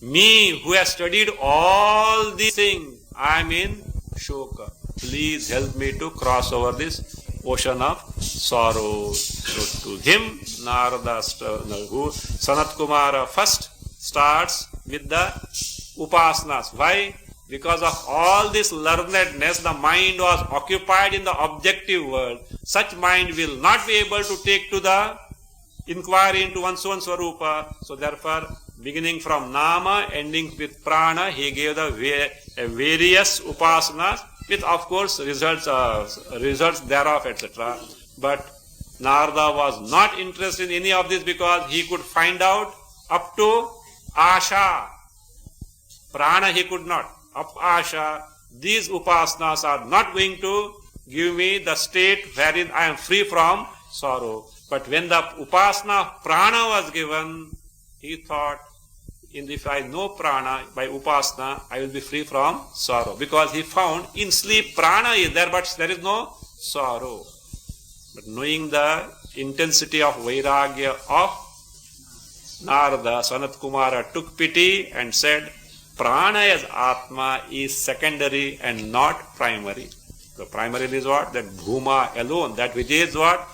Me, who has studied all these things, I am in shoka. Please help me to cross over this ocean of sorrow. So to him, Narada, who Sanat Kumara first starts with the upasanas. Why? Because of all this learnedness, the mind was occupied in the objective world. Such mind will not be able to take to the inquiry into one's own Swarupa. So therefore, beginning from Nama, ending with Prana, he gave the various upasanas with, of course, results thereof, etc. But Narada was not interested in any of this because he could find out up to Asha. Prana he could not. Up Asha, these upasanas are not going to give me the state wherein I am free from sorrow. But when the upasana of prana was given, he thought, if I know prana by upasana, I will be free from sorrow. Because he found in sleep prana is there, but there is no sorrow. But knowing the intensity of vairagya of Narada, Sanat Kumara took pity and said, prana as Atma is secondary and not primary. The primary is what? That Bhuma alone, that which is what?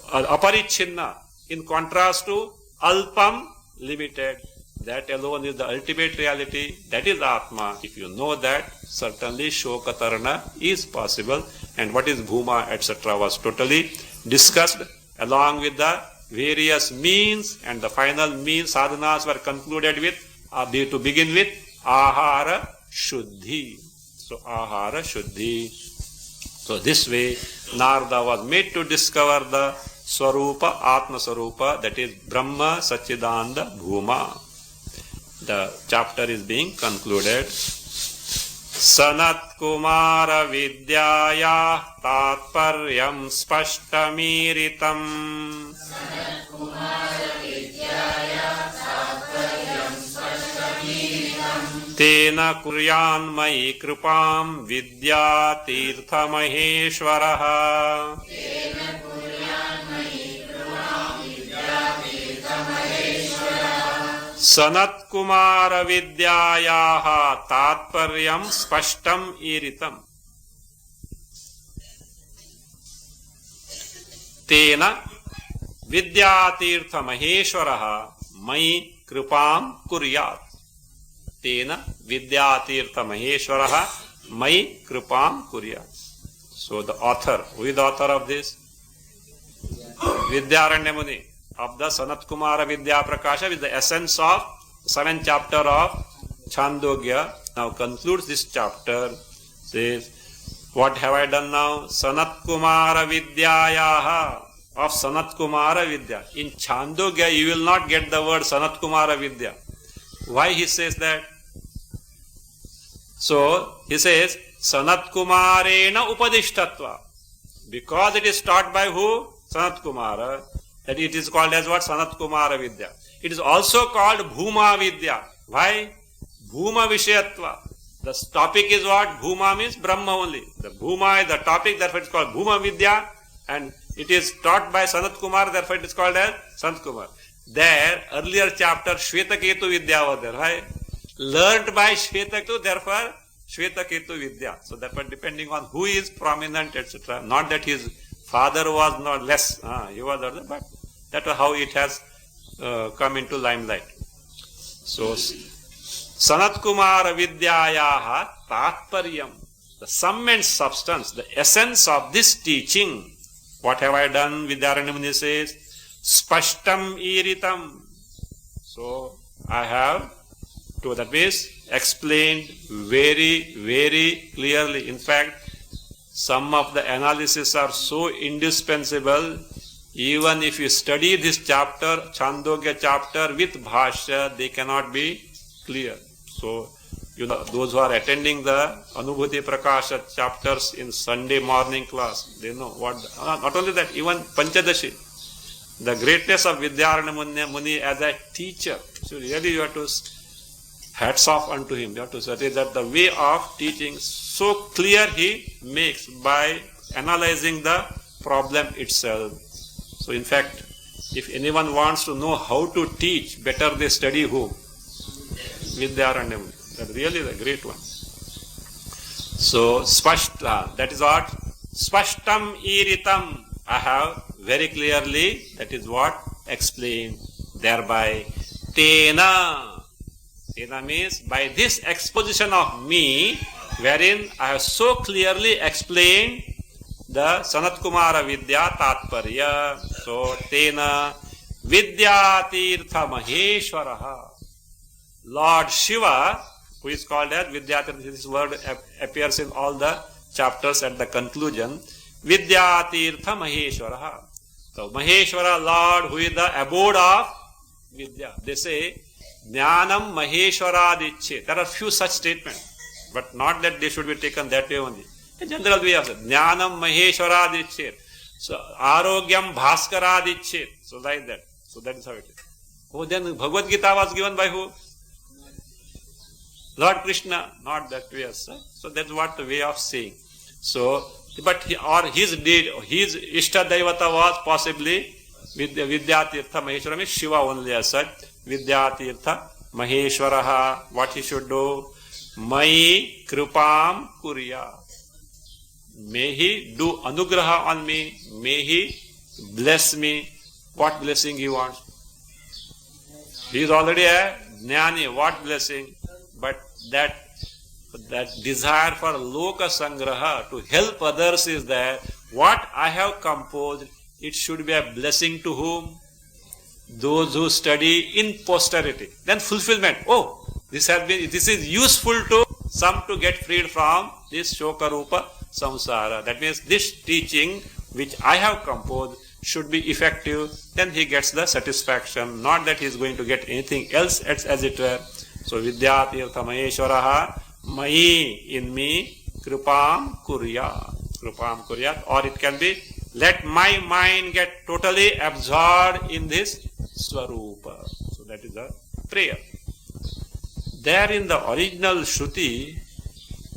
Aparichinna, in contrast to Alpam, limited. That alone is the ultimate reality. That is Atma. If you know that, certainly Shokatarana is possible. And what is Bhuma, etc. was totally discussed along with the various means, and the final means sadhanas were concluded with, to begin with, Ahara Shuddhi. So Ahara Shuddhi. So this way, Narada was made to discover the Swarupa, Atma Swarupa, that is Brahma Satchidananda Bhuma. The chapter is being concluded. Sanat Kumara Vidyaya Tatparyam Spashtamiritam. Sanat Kumara Vidyaya Tatparyam Spashtamiritam. Tena Kuryan Mai Kripam Vidya Tirtha Maheshwaraha. Tena Kuryan Mai Kripam Vidya Tirtha Maheshwaraha. Sanat Kumara Vidyayaha Tatparyam Spashtam Iritam. Tena Vidyatirtha Maheshwaraha Mai Kripam Kuryat. Tena Vidyatirtha Maheshwaraha Mai Kripam Kuryat. So the author, who is the author of this? Vidyaranya Muni of the Sanat Kumara Vidya Prakasha, with the essence of 7th chapter of Chandogya. Now concludes this chapter. Says, what have I done now? Sanat Kumara Vidyayaha, of Sanat Kumara Vidya. In Chandogya you will not get the word Sanat Kumara Vidya. Why he says that? So he says Sanat Kumarena Upadishtatva. Because it is taught by who? Sanat Kumara. That it is called as what? Sanat Kumara Vidya. It is also called Bhuma Vidya. Why? Bhuma Vishayatva. The topic is what? Bhuma means Brahma only. The Bhuma is the topic, therefore it is called Bhuma Vidya, and it is taught by Sanat Kumar, therefore it is called as Sanat Kumar. There, earlier chapter, Shvetaketu Vidya was there. Why? Learned by Shvetaketu, therefore Shvetaketu Vidya. So therefore depending on who is prominent, etc. Not that his father was not less, he was other, but that is how it has come into limelight. So Sanat Kumara Vidyayaha Tatparyam, the sum and substance, the essence of this teaching. What have I done? Vidyaranya Muni says, Spashtam Iritam. So I have to, that means, explained very, very clearly. In fact, some of the analysis are so indispensable, even if you study this chapter, Chandogya chapter with Bhashya, they cannot be clear. So, those who are attending the Anubhuti Prakasha chapters in Sunday morning class, they know what, not only that, even Panchadashi, the greatness of Vidyaranya Muni as a teacher. So really you have to, hats off unto him. You have to say that the way of teaching so clear he makes by analyzing the problem itself. So in fact, if anyone wants to know how to teach, better they study who? Vidyaranya Muni. That's really the great one. So Spashta, that is what? Spashtam Iritam. I have very clearly, that is what? Explained thereby. Tena. Tena means by this exposition of me, wherein I have so clearly explained the Sanat Kumara Vidya Tatparya. So Tena Vidyatirtha Maheshwaraha. Lord Shiva, who is called as Vidyatirtha, this word appears in all the chapters at the conclusion. Vidyatirtha Maheshwaraha. So Maheshwara, Lord, who is the abode of Vidya. They say, Jnanam Maheshwaradicche. There are few such statements, but not that they should be taken that way only. A general way of it. Jnanam Maheshwaradicche. So Arogyam Bhaskaradiche. So like that. So that is how it is. Oh, then Bhagavad Gita was given by who? Lord Krishna, not that way as such. So that's what the way of saying. So, but his Ishta Daivata was possibly Vidyatirtha Maheshwara, means Shiva only as such. Vidyatirtha Maheshwaraha, what he should do? Mai Kripam Kurya. May he do anugraha on me. May he bless me. What blessing he wants? He is already a Jnani. What blessing? But that desire for loka sangraha, to help others, is there. What I have composed, it should be a blessing to whom? Those who study in posterity. Then fulfillment. Oh, this is useful to some to get freed from this shoka rupa samsara. That means this teaching which I have composed should be effective. Then he gets the satisfaction. Not that he is going to get anything else as it were. So Vidyatirtha Maheshwaraha, Mai, in me, Kripam Kurya. Kripam Kuryat. Or it can be, let my mind get totally absorbed in this Swarupa. So that is a prayer. There in the original Shruti,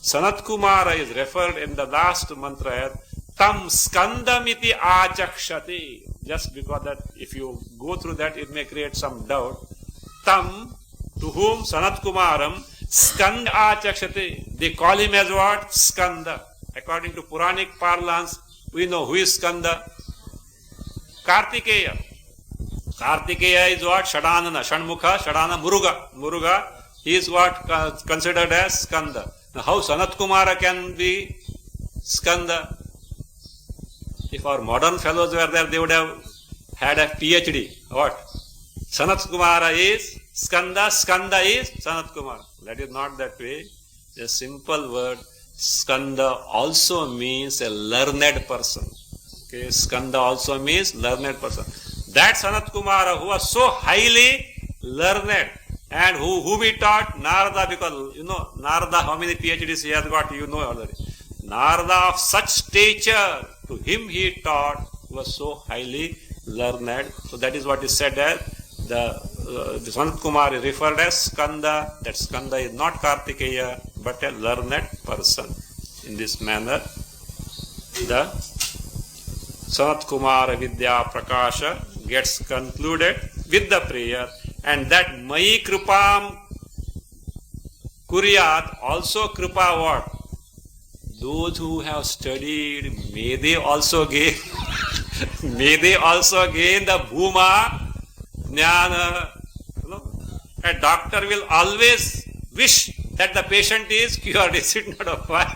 Sanat Kumara is referred in the last mantra, Tam Skandamiti Achakshati. Just because that if you go through that, it may create some doubt. Tam to whom Sanat Kumaram Skanda Achakshate. They call him as what? Skanda. According to Puranic parlance, we know who is Skanda. Kartikeya. Kartikeya is what? Shadanana. Shanmukha, Shadana, Muruga. Muruga, he is what considered as Skanda. Now how Sanat Kumara can be Skanda? If our modern fellows were there, they would have had a PhD. What? Sanat Kumara is Skanda, Skanda is Sanat Kumara. That is not that way. A simple word. Skanda also means a learned person. Okay, Skanda also means learned person. That Sanat Kumara who was so highly learned and who we taught Narada, because you know Narada, how many PhDs he has got, you know already. Narada of such stature, to him he taught, was so highly learned. So that is what is said as the Sanat Kumar is referred as Skanda. That Skanda is not Kartikeya but a learned person. In this manner, the Sanat Kumara Vidya Prakasha gets concluded with the prayer, and that Mai Kripam Kuryat, also Kripa what? Those who have studied, may they also gain may they also gain the Bhuma Jnana. You know, a doctor will always wish that the patient is cured, is it not? Why?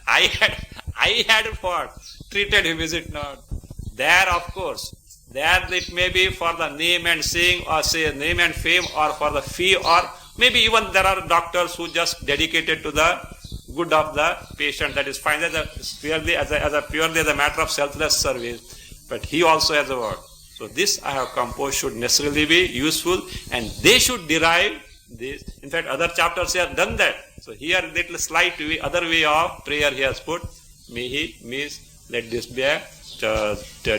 I had what? Treated him, is it not? There, of course, there it may be for the name and saying, or say name and fame, or for the fee, or maybe even there are doctors who just dedicated to the good of the patient. That is fine, purely as a matter of selfless service. But he also has a word. So this I have composed should necessarily be useful, and they should derive this. In fact, other chapters have done that. So here, little slight other way of prayer he has put. May he means let this be a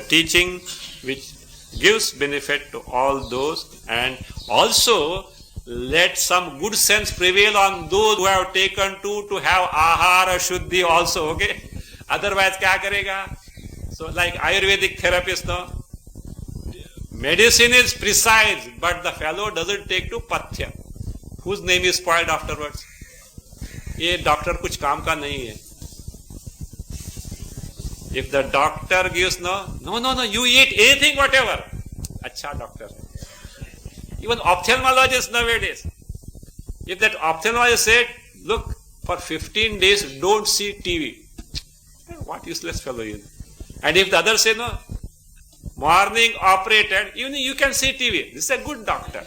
teaching which gives benefit to all those, and also let some good sense prevail on those who have taken to have ahara shuddhi also. Okay, otherwise kya karega? So like Ayurvedic therapist, no, medicine is precise, but the fellow doesn't take to pathya, whose name is spoiled afterwards. ये doctor कुछ काम का नहीं है. If the doctor gives no, you eat anything, whatever. अच्छा doctor. Even ophthalmologists nowadays, if that ophthalmologist said, look, for 15 days don't see TV. What useless fellow is. And if the other say no, morning operated, even you can see TV. This is a good doctor.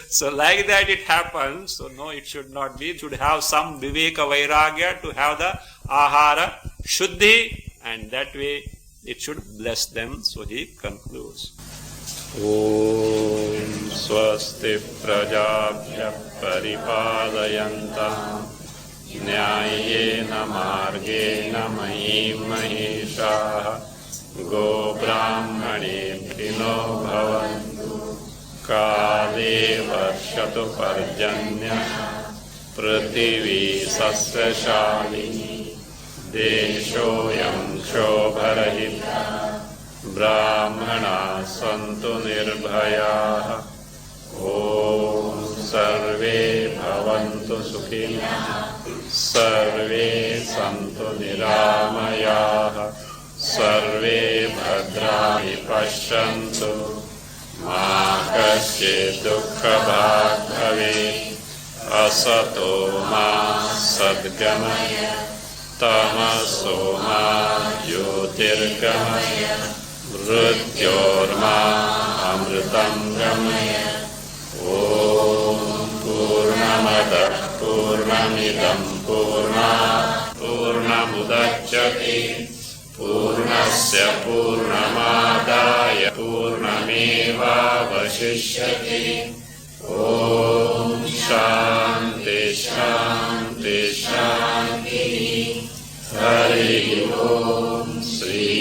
So like that it happens. So no, it should not be. It should have some viveka vairagya to have the ahara shuddhi, and that way it should bless them. So he concludes. Om swasti prajabhya paripalayantam nyayena margena mahim maheshaha go brahmanebhino bhavantu kale varshatu parjanya prativi sasyashalini deshoyam shobharahita brahmana santu nirbhayaha om sarve bhavantu sukhina sarve santu niramayaha sarve bhadrani pashyantu ma kasyid dukkha bhag bhavet asato ma sadgamaya tamaso ma jyotirgamaya mrityorma amritam gamaya. Om purnamada purnamidam purnamudachyate purnasya purnamadaya purnameva vashishyate. Om shanti shanti shanti. Hari Om Sri